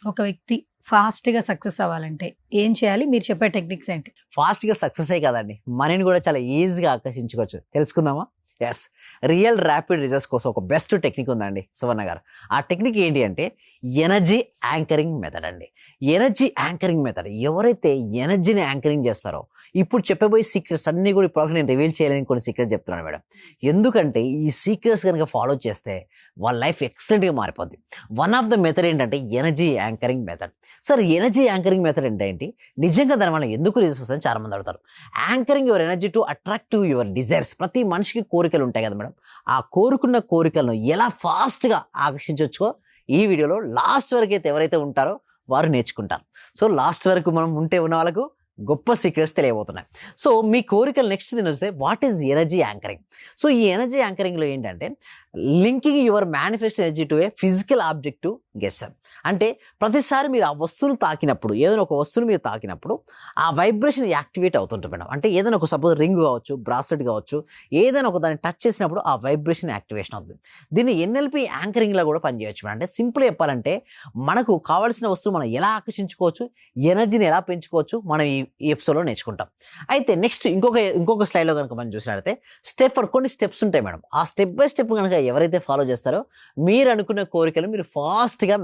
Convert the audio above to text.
ఒక వ్యక్తి ఫాస్ట్‌గా సక్సెస్ అవ్వాలంటే ఏం చేయాలి? మీరు చెప్పే టెక్నిక్స్ ఏంటి? ఫాస్ట్‌గా సక్సెసే కాదండి. మనీని కూడా చాలా ఈజీగా ఆకర్షించుకోవచ్చు. తెలుసుకుందామా? యెస్. రియల్ ర్యాపిడ్ రిజల్ట్స్ కోసం ఒక బెస్ట్ టెక్నిక్ ఉందండి సువర్ణ గారు. ఆ టెక్నిక్ ఏంటి అంటే ఎనర్జీ యాంకరింగ్ మెథడ్ అండి. Energy anchoring method. ఎవరైతే ఎనర్జీని యాంకరింగ్ చేస్తారో ఇప్పుడు చెప్పబోయే సీక్రెట్స్ అన్నీ కూడా ఇప్పటివరకు నేను రివీల్ చేయలేని కొన్ని సీక్రెట్స్ చెప్తున్నాను మేడం. ఎందుకంటే ఈ సీక్రెట్స్ గనుక ఫాలో చేస్తే వాళ్ళ లైఫ్ ఎక్సలెంట్‌గా మారిపోద్ది. వన్ ఆఫ్ ద మెథడ్ ఏంటంటే energy anchoring method. Sir energy anchoring method అంటే ఏంటి? నిజంగా దానివల్ల ఎందుకు రిజల్ట్స్ వస్తాయని చాలా మంది అడుగుతారు. Anchoring your energy to attract to your desires. ప్రతి మనిషికి కోరికలు ఉంటాయి కదా మేడం. ఆ కోరుకున్న కోరికలను ఎలా ఫాస్ట్‌గా ఆకర్షించొచ్చో ఈ వీడియోలో లాస్ట్ వరకు అయితే ఎవరైతే ఉంటారో వారు నేర్చుకుంటారు. సో లాస్ట్ వరకు మనం ఉంటే ఉన్న వాళ్ళకు గొప్ప సీక్రెట్స్ తెలియబోతున్నాయి. సో మీ కోరికలు నెక్స్ట్ దీని వస్తే what is energy anchoring? So ఈ ఎనర్జీ యాంకరింగ్లో ఏంటంటే linking your manifest energy to a physical object గెస్సర్. అంటే ప్రతిసారి మీరు ఆ వస్తువును తాకినప్పుడు, ఏదైనా ఒక వస్తువును మీరు తాకినప్పుడు ఆ వైబ్రేషన్ యాక్టివేట్ అవుతుంటుంది మేడం. అంటే ఏదైనా ఒక సపోజ్ రింగ్ కావచ్చు, బ్రాస్లెట్ కావచ్చు, ఏదైనా ఒక దాన్ని టచ్ చేసినప్పుడు ఆ వైబ్రేషన్ యాక్టివేషన్ అవుతుంది. దీన్ని ఎన్ఎల్పి యాంకరింగ్లో కూడా పనిచేయచ్చు మేడం. అంటే సింపుల్ చెప్పాలంటే మనకు కావాల్సిన వస్తువు మనం ఎలా ఆకర్షించుకోవచ్చు, ఎనర్జీని ఎలా పెంచుకోవచ్చు మనం ఈ ఎపిసోడ్లో నేర్చుకుంటాం. అయితే నెక్స్ట్ ఇంకొక స్లైడ్లో కనుక మనం చూసినట్లయితే కొన్ని స్టెప్స్ ఉంటాయి మేడం. ఆ స్టెప్ బై స్టెప్ కనుక ఎవరైతే ఫాలో చేస్తారో మీరు అనుకున్న కోరికలు మీరు ఫాస్ట్‌గా